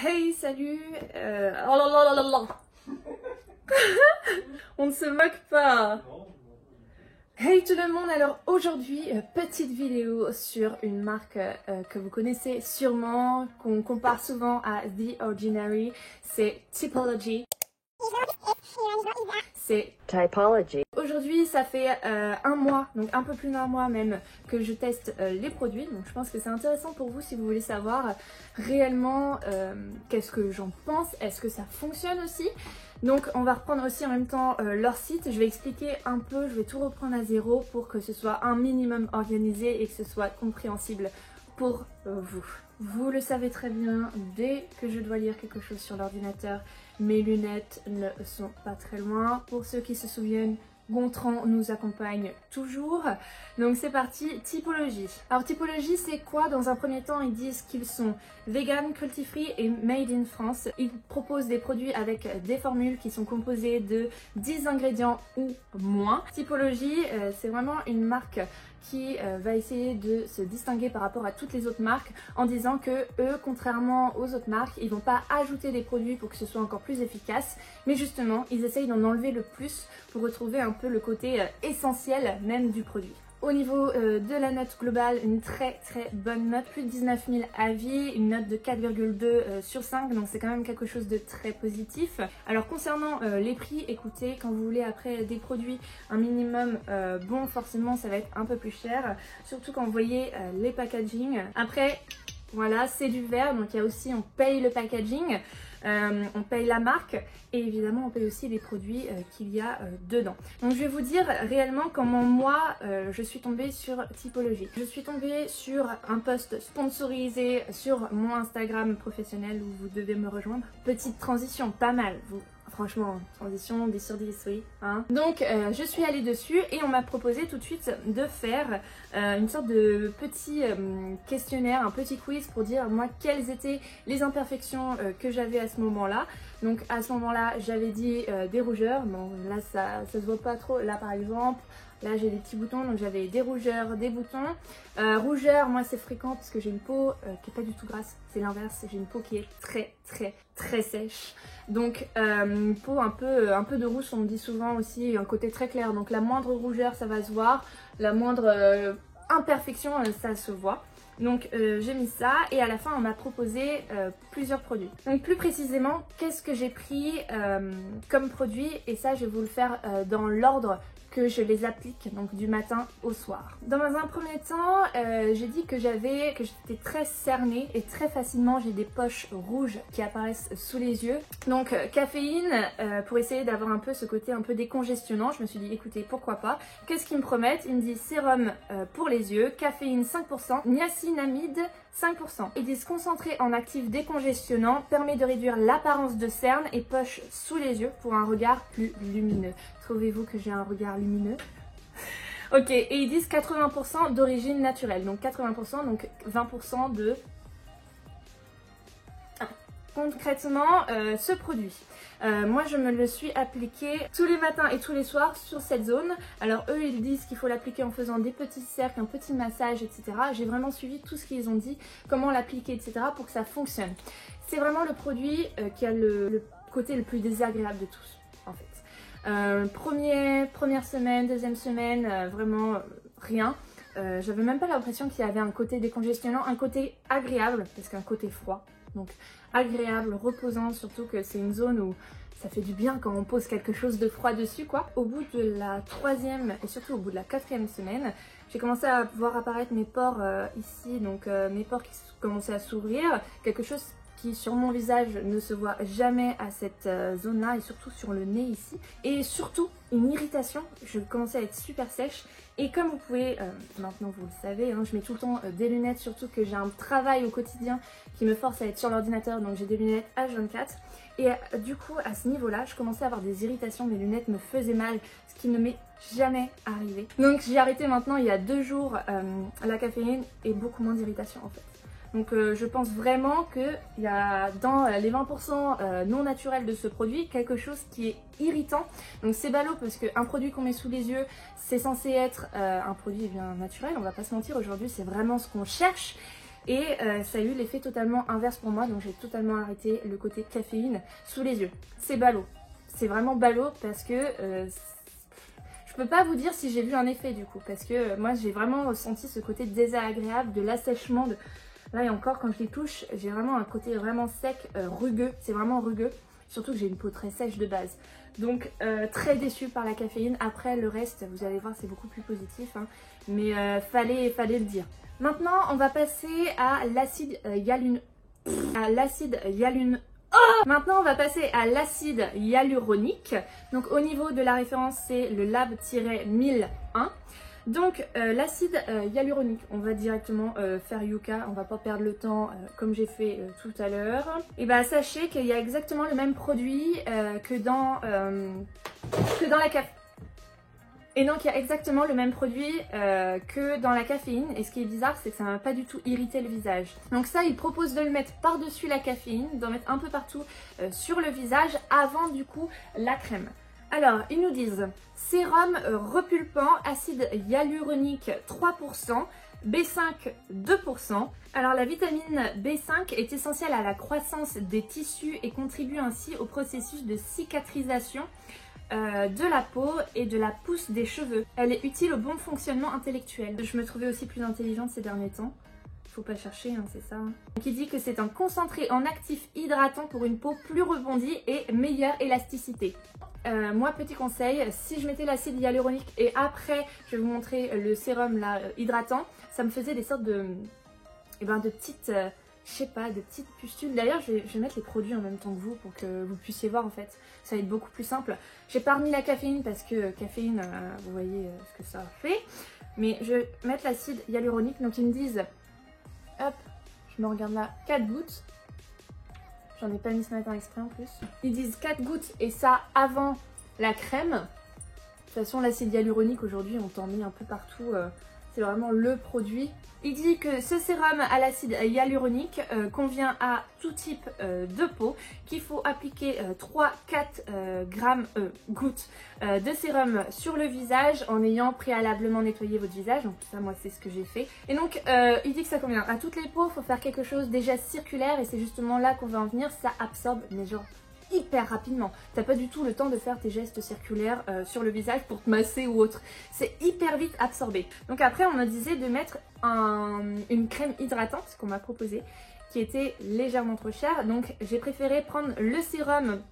Hey, salut. Oh là là là là là. On ne se moque pas. Hey tout le monde, alors aujourd'hui, petite vidéo sur une marque que vous connaissez sûrement, qu'on compare souvent à The Ordinary, c'est Typology. C'est Typology. Aujourd'hui, ça fait un mois, donc un peu plus d'un mois même, que je teste les produits. Donc je pense que c'est intéressant pour vous si vous voulez savoir réellement qu'est-ce que j'en pense, est-ce que ça fonctionne aussi. Donc on va reprendre aussi en même temps leur site, je vais expliquer un peu, je vais tout reprendre à zéro pour que ce soit un minimum organisé et que ce soit compréhensible pour vous. Vous le savez très bien, dès que je dois lire quelque chose sur l'ordinateur, mes lunettes ne sont pas très loin. Pour ceux qui se souviennent, Gontran nous accompagne toujours. Donc c'est parti, Typology. Alors Typology c'est quoi? Dans un premier temps ils disent qu'ils sont vegan, cruelty free et made in France. Ils proposent des produits avec des formules qui sont composées de 10 ingrédients ou moins. Typology c'est vraiment une marque qui va essayer de se distinguer par rapport à toutes les autres marques en disant que eux, contrairement aux autres marques, ils vont pas ajouter des produits pour que ce soit encore plus efficace, mais justement ils essayent d'en enlever le plus pour retrouver un peu le côté essentiel même du produit. Au niveau de la note globale, une très bonne note, plus de 19 000 avis, une note de 4,2 sur 5, donc c'est quand même quelque chose de très positif. Alors concernant les prix, écoutez, quand vous voulez après des produits un minimum bon, forcément ça va être un peu plus cher, surtout quand vous voyez les packaging. Après, voilà, c'est du verre, donc il y a aussi, on paye le packaging. On paye la marque et évidemment on paye aussi les produits qu'il y a dedans. Donc je vais vous dire réellement comment moi je suis tombée sur Typology. Je suis tombée sur un post sponsorisé sur mon Instagram professionnel où vous devez me rejoindre. Petite transition, pas mal, vous. Franchement, transition 10 sur 10, oui. Hein. Donc je suis allée dessus et on m'a proposé tout de suite de faire une sorte de petit questionnaire, un petit quiz pour dire moi quelles étaient les imperfections que j'avais à ce moment-là. Donc à ce moment-là j'avais dit des rougeurs, bon là ça se voit pas trop, là par exemple. Là j'ai des petits boutons, donc j'avais des rougeurs, des boutons. Rougeurs, moi c'est fréquent parce que j'ai une peau qui est pas du tout grasse, c'est l'inverse, j'ai une peau qui est très sèche. Donc une peau un peu de rousse, on me dit souvent aussi, un côté très clair. Donc la moindre rougeur ça va se voir, la moindre imperfection ça se voit. Donc j'ai mis ça et à la fin on m'a proposé plusieurs produits. Donc plus précisément, qu'est-ce que j'ai pris comme produit, et ça je vais vous le faire dans l'ordre que je les applique, donc du matin au soir. Dans un premier temps, j'ai dit que j'étais très cernée et très facilement j'ai des poches rouges qui apparaissent sous les yeux. Donc caféine, pour essayer d'avoir un peu ce côté un peu décongestionnant, je me suis dit écoutez pourquoi pas. Qu'est-ce qu'ils me promettent? Ils me disent sérum pour les yeux, caféine 5%, niacinamide 5%. Ils disent concentré en actif décongestionnant, permet de réduire l'apparence de cerne et poches sous les yeux pour un regard plus lumineux. Trouvez-vous que j'ai un regard lumineux? Ok, et ils disent 80% d'origine naturelle, donc 80%, donc 20% de... Concrètement, ce produit, moi je me le suis appliqué tous les matins et tous les soirs sur cette zone. Alors eux ils disent qu'il faut l'appliquer en faisant des petits cercles, un petit massage, etc. J'ai vraiment suivi tout ce qu'ils ont dit, comment l'appliquer, etc. pour que ça fonctionne. C'est vraiment le produit qui a le côté le plus désagréable de tous en fait. Première semaine, deuxième semaine, vraiment rien. J'avais même pas l'impression qu'il y avait un côté décongestionnant, un côté agréable, parce qu'un côté froid. Donc agréable, reposant, surtout que c'est une zone où ça fait du bien quand on pose quelque chose de froid dessus quoi. Au bout de la troisième et surtout au bout de la quatrième semaine, j'ai commencé à voir apparaître mes pores ici, donc mes pores qui commençaient à s'ouvrir, quelque chose qui sur mon visage ne se voit jamais à cette zone là et surtout sur le nez ici, et surtout une irritation, je commençais à être super sèche. Et comme vous pouvez, maintenant vous le savez, hein, je mets tout le temps des lunettes, surtout que j'ai un travail au quotidien qui me force à être sur l'ordinateur, donc j'ai des lunettes H24. Et du coup, à ce niveau-là, je commençais à avoir des irritations, mes lunettes me faisaient mal, ce qui ne m'est jamais arrivé. Donc j'ai arrêté maintenant il y a 2 jours la caféine et beaucoup moins d'irritation en fait. Donc je pense vraiment qu'il y a dans les 20% non naturels de ce produit quelque chose qui est irritant. Donc c'est ballot parce qu'un produit qu'on met sous les yeux, c'est censé être un produit bien naturel, on va pas se mentir, aujourd'hui c'est vraiment ce qu'on cherche. et ça a eu l'effet totalement inverse pour moi, donc j'ai totalement arrêté le côté caféine sous les yeux. C'est ballot, c'est vraiment ballot parce que je peux pas vous dire si j'ai vu un effet du coup, parce que moi j'ai vraiment ressenti ce côté désagréable de l'assèchement de... Là et encore quand je les touche, j'ai vraiment un côté vraiment sec, rugueux, c'est vraiment rugueux, surtout que j'ai une peau très sèche de base. Donc très déçue par la caféine. Après le reste, vous allez voir, c'est beaucoup plus positif, hein. Mais fallait le dire. Maintenant, on va passer à l'acide Maintenant, on va passer à l'acide hyaluronique. Donc au niveau de la référence, c'est le lab-1001. Donc l'acide hyaluronique, on va directement faire Yuka, on va pas perdre le temps comme j'ai fait tout à l'heure. Et bah sachez qu'il y a exactement le même produit que dans la caféine. Et donc il y a exactement le même produit que dans la caféine. Et ce qui est bizarre, c'est que ça ne va pas du tout irriter le visage. Donc ça, il propose de le mettre par-dessus la caféine, d'en mettre un peu partout sur le visage avant du coup la crème. Alors, ils nous disent sérum repulpant, acide hyaluronique 3%, B5 2%. Alors la vitamine B5 est essentielle à la croissance des tissus et contribue ainsi au processus de cicatrisation de la peau et de la pousse des cheveux. Elle est utile au bon fonctionnement intellectuel. Je me trouvais aussi plus intelligente ces derniers temps. Faut pas chercher, hein, c'est ça. Donc il dit que c'est un concentré en actif hydratant pour une peau plus rebondie et meilleure élasticité. Moi, petit conseil, si je mettais l'acide hyaluronique et après je vais vous montrer le sérum là, hydratant, ça me faisait des sortes de petites, je sais pas, de petites pustules. D'ailleurs, je vais mettre les produits en même temps que vous pour que vous puissiez voir en fait. Ça va être beaucoup plus simple. J'ai pas remis la caféine parce que caféine, vous voyez ce que ça fait. Mais je vais mettre l'acide hyaluronique. Donc ils me disent, hop, je me regarde là, 4 gouttes. J'en ai pas mis ce matin exprès en plus. Ils disent 4 gouttes et ça avant la crème. De toute façon, l'acide hyaluronique aujourd'hui, on t'en met un peu partout. C'est vraiment le produit. Il dit que ce sérum à l'acide hyaluronique convient à tout type de peau, qu'il faut appliquer 3-4 gouttes de sérum sur le visage en ayant préalablement nettoyé votre visage. Donc ça, moi, c'est ce que j'ai fait. Et donc, il dit que ça convient à toutes les peaux. Il faut faire quelque chose déjà circulaire et c'est justement là qu'on va en venir. Ça absorbe, mais genre hyper rapidement. T'as pas du tout le temps de faire tes gestes circulaires sur le visage pour te masser ou autre. C'est hyper vite absorbé. Donc après, on me disait de mettre une crème hydratante qu'on m'a proposée qui était légèrement trop chère. Donc j'ai préféré prendre le sérum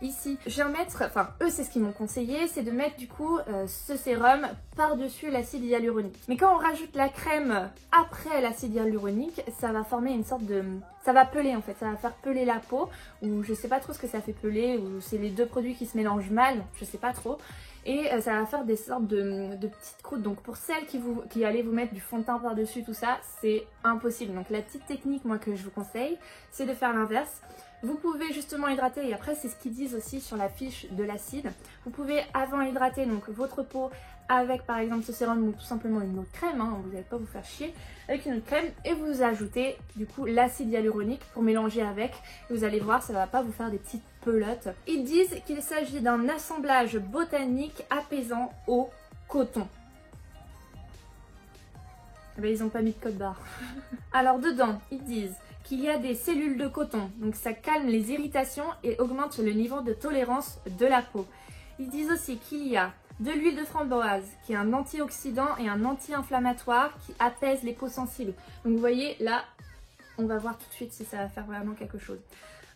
ici. Je vais en mettre, enfin eux c'est ce qu'ils m'ont conseillé, c'est de mettre du coup ce sérum par-dessus l'acide hyaluronique. Mais quand on rajoute la crème après l'acide hyaluronique, ça va former une sorte de... ça va peler en fait, ça va faire peler la peau, ou je sais pas trop ce que ça fait peler, ou c'est les deux produits qui se mélangent mal, je sais pas trop. Et ça va faire des sortes de petites croûtes. Donc pour celles qui allez vous mettre du fond de teint par-dessus tout ça, c'est impossible. Donc la petite technique moi que je vous conseille, c'est de faire l'inverse. Vous pouvez justement hydrater, et après c'est ce qu'ils disent aussi sur la fiche de l'acide. Vous pouvez avant hydrater donc votre peau avec par exemple ce sérum ou tout simplement une autre crème, hein, vous n'allez pas vous faire chier, avec une autre crème et vous ajoutez du coup l'acide hyaluronique pour mélanger avec. Vous allez voir, ça ne va pas vous faire des petites pelotes. Ils disent qu'il s'agit d'un assemblage botanique apaisant au coton. Ben, ils n'ont pas mis de code barre. Alors dedans, ils disent qu'il y a des cellules de coton, donc ça calme les irritations et augmente le niveau de tolérance de la peau. Ils disent aussi qu'il y a de l'huile de framboise qui est un antioxydant et un anti-inflammatoire qui apaise les peaux sensibles. Donc vous voyez là, on va voir tout de suite si ça va faire vraiment quelque chose.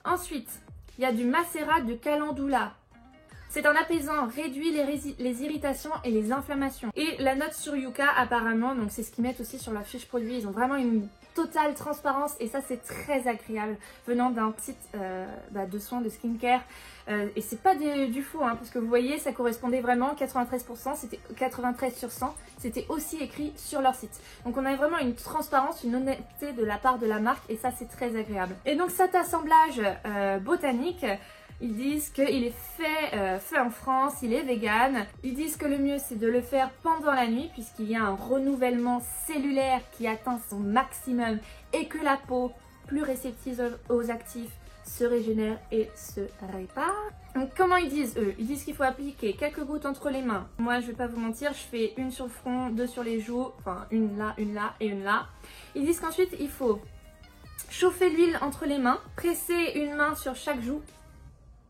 Ensuite, il y a du macérat de calendula. C'est un apaisant, réduit les irritations et les inflammations. Et la note sur Yuka apparemment, donc c'est ce qu'ils mettent aussi sur leur fiche produit, ils ont vraiment une totale transparence et ça c'est très agréable venant d'un site de soins de skincare. Et c'est pas du faux, hein, parce que vous voyez ça correspondait vraiment 93%, c'était 93 sur 100, c'était aussi écrit sur leur site. Donc on a vraiment une transparence, une honnêteté de la part de la marque et ça c'est très agréable. Et donc cet assemblage botanique, ils disent qu'il est fait en France, il est vegan. Ils disent que le mieux c'est de le faire pendant la nuit puisqu'il y a un renouvellement cellulaire qui atteint son maximum et que la peau, plus réceptive aux actifs, se régénère et se répare. Donc comment ils disent eux? Ils disent qu'il faut appliquer quelques gouttes entre les mains. Moi je vais pas vous mentir, je fais une sur le front, deux sur les joues, enfin une là et une là. Ils disent qu'ensuite il faut chauffer l'huile entre les mains, presser une main sur chaque joue,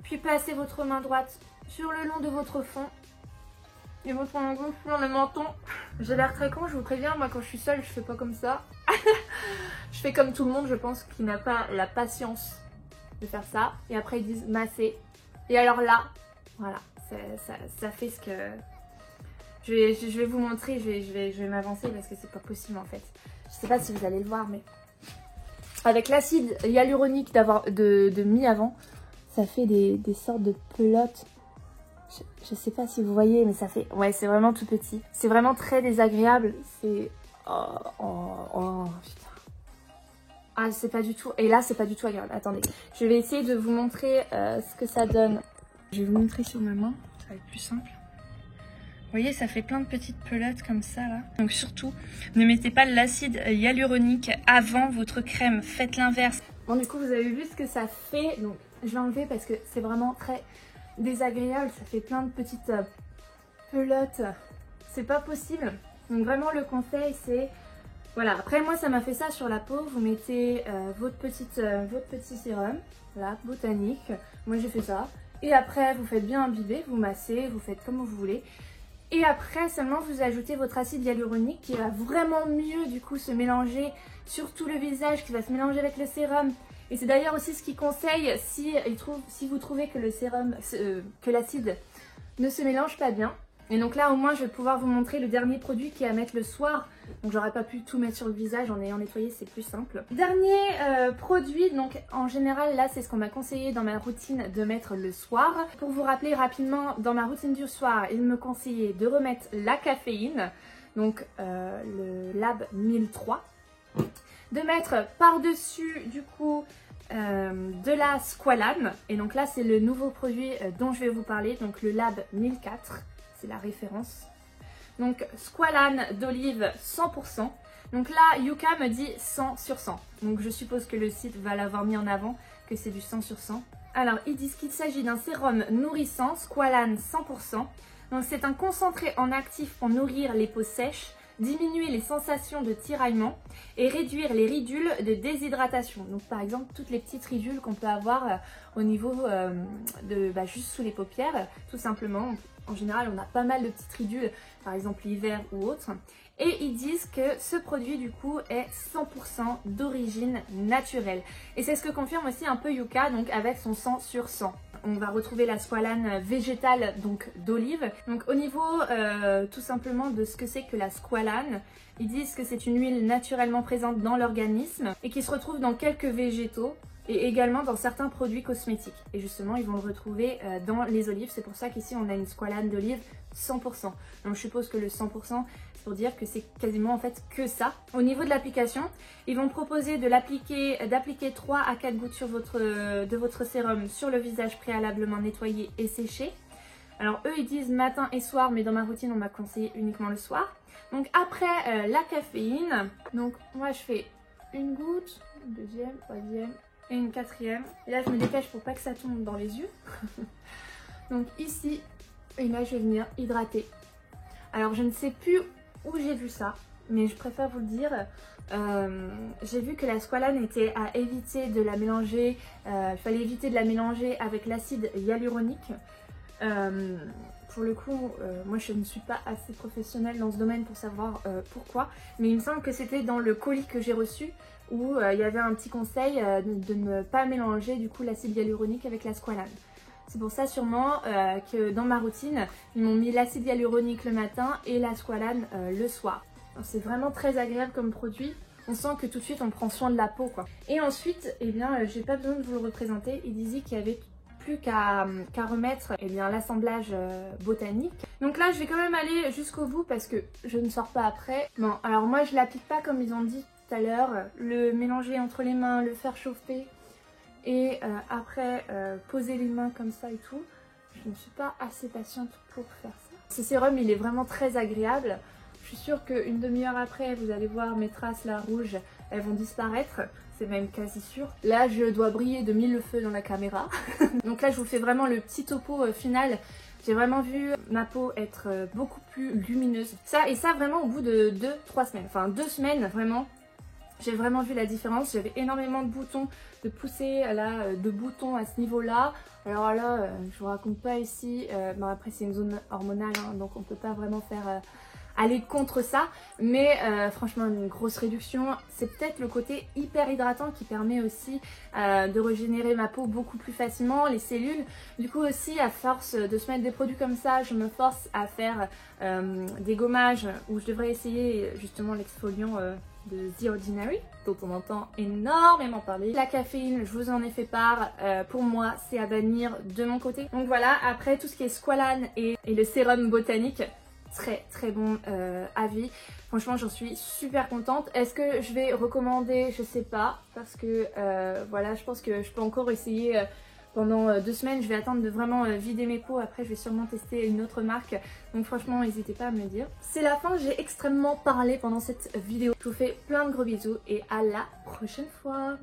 puis passer votre main droite sur le long de votre front et votre main gauche sur le menton. J'ai l'air très con, je vous préviens, moi quand je suis seule je fais pas comme ça. Je fais comme tout le monde je pense qui n'a pas la patience de faire ça. Et après ils disent masser. Et alors là, voilà, ça fait ce que... Je vais vous montrer, je vais m'avancer parce que c'est pas possible en fait. Je sais pas si vous allez le voir mais... Avec l'acide hyaluronique de mis avant, ça fait des sortes de pelotes. Je sais pas si vous voyez, mais ça fait... Ouais, c'est vraiment tout petit. C'est vraiment très désagréable. C'est... Oh, putain. Ah, c'est pas du tout... Et là, c'est pas du tout agréable. Attendez, je vais essayer de vous montrer ce que ça donne. Je vais vous montrer sur ma main, ça va être plus simple. Vous voyez, ça fait plein de petites pelotes comme ça, là. Donc surtout, ne mettez pas l'acide hyaluronique avant votre crème. Faites l'inverse. Bon, du coup, vous avez vu ce que ça fait. Donc, je vais enlever parce que c'est vraiment très désagréable. Ça fait plein de petites pelotes. C'est pas possible. Donc vraiment, le conseil, c'est... Voilà, après moi ça m'a fait ça sur la peau, vous mettez votre petit sérum, là, botanique, moi j'ai fait ça. Et après vous faites bien imbiber, vous massez, vous faites comme vous voulez. Et après seulement vous ajoutez votre acide hyaluronique qui va vraiment mieux du coup se mélanger sur tout le visage, qui va se mélanger avec le sérum. Et c'est d'ailleurs aussi ce qu'il conseille si vous trouvez que le sérum, que l'acide ne se mélange pas bien. Et donc là au moins je vais pouvoir vous montrer le dernier produit qui est à mettre le soir. Donc j'aurais pas pu tout mettre sur le visage en ayant nettoyé, c'est plus simple. Dernier produit, donc en général là c'est ce qu'on m'a conseillé dans ma routine de mettre le soir. Pour vous rappeler rapidement, dans ma routine du soir, il me conseillait de remettre la caféine, donc le Lab 1003. De mettre par-dessus du coup de la squalane. Et donc là c'est le nouveau produit dont je vais vous parler, donc le Lab 1004. C'est la référence. Donc squalane d'olive 100%. Donc là Yuka me dit 100 sur 100. Donc je suppose que le site va l'avoir mis en avant, que c'est du 100 sur 100. Alors ils disent qu'il s'agit d'un sérum nourrissant, squalane 100%. Donc c'est un concentré en actif pour nourrir les peaux sèches, diminuer les sensations de tiraillement et réduire les ridules de déshydratation. Donc par exemple toutes les petites ridules qu'on peut avoir au niveau juste sous les paupières, tout simplement. En général on a pas mal de petites ridules, par exemple l'hiver ou autre. Et ils disent que ce produit du coup est 100% d'origine naturelle. Et c'est ce que confirme aussi un peu Yuka, donc avec son 100 sur 100. On va retrouver la squalane végétale, donc d'olive. Donc au niveau tout simplement de ce que c'est que la squalane, ils disent que c'est une huile naturellement présente dans l'organisme et qui se retrouve dans quelques végétaux et également dans certains produits cosmétiques. Et justement, ils vont le retrouver dans les olives. C'est pour ça qu'ici, on a une squalane d'olive 100%. Donc je suppose que le 100%, c'est pour dire que c'est quasiment en fait que ça. Au niveau de l'application, ils vont proposer d'appliquer 3 à 4 gouttes de votre sérum sur le visage préalablement nettoyé et séché. Alors eux, ils disent matin et soir, mais dans ma routine, on m'a conseillé uniquement le soir. Donc après la caféine, donc moi je fais une goutte, une deuxième, troisième et une quatrième. Et là je me dépêche pour pas que ça tombe dans les yeux. Donc ici, et là je vais venir hydrater. Alors je ne sais plus où j'ai vu ça, mais je préfère vous le dire. J'ai vu que la squalane était à éviter de la mélanger, il fallait éviter de la mélanger avec l'acide hyaluronique. Pour le coup, moi je ne suis pas assez professionnelle dans ce domaine pour savoir pourquoi, mais il me semble que c'était dans le colis que j'ai reçu où il y avait un petit conseil de ne pas mélanger du coup l'acide hyaluronique avec la squalane. C'est pour ça sûrement que dans ma routine, ils m'ont mis l'acide hyaluronique le matin et la squalane le soir. C'est vraiment très agréable comme produit. On sent que tout de suite on prend soin de la peau quoi. Et ensuite, eh bien, j'ai pas besoin de vous le représenter. Il disait qu'il y avait plus qu'à remettre eh bien l'assemblage botanique. Donc là je vais quand même aller jusqu'au bout parce que je ne sors pas après. Bon, alors moi je l'applique pas comme ils ont dit tout à l'heure, le mélanger entre les mains, le faire chauffer et après poser les mains comme ça et tout. Je ne suis pas assez patiente pour faire ça. Ce sérum il est vraiment très agréable. Je suis sûre qu'une demi-heure après vous allez voir mes traces là rouges, elles vont disparaître. c'est même quasi sûr. Là je dois briller de mille feux dans la caméra. Donc là je vous fais vraiment le petit topo final. J'ai vraiment vu ma peau être beaucoup plus lumineuse. Ça vraiment au bout de 2-3 semaines. Enfin 2 semaines vraiment. J'ai vraiment vu la différence. J'avais énormément de boutons, de poussées là, de boutons à ce niveau-là. Alors là, je vous raconte pas ici. Bon après c'est une zone hormonale, hein, donc on peut pas vraiment faire aller contre ça. Mais franchement une grosse réduction. C'est peut-être le côté hyper hydratant qui permet aussi de régénérer ma peau beaucoup plus facilement, les cellules. Du coup aussi à force de se mettre des produits comme ça, je me force à faire des gommages où je devrais essayer justement l'exfoliant de The Ordinary, dont on entend énormément parler. La caféine, je vous en ai fait part, pour moi c'est à bannir de mon côté. Donc voilà, après tout ce qui est squalane et le sérum botanique, très bon avis. Franchement j'en suis super contente. Est-ce que je vais recommander? Je sais pas, parce que voilà, je pense que je peux encore essayer pendant 2 semaines. Je vais attendre de vraiment vider mes peaux. Après je vais sûrement tester une autre marque. Donc franchement n'hésitez pas à me le dire. C'est la fin, j'ai extrêmement parlé pendant cette vidéo. Je vous fais plein de gros bisous et à la prochaine fois.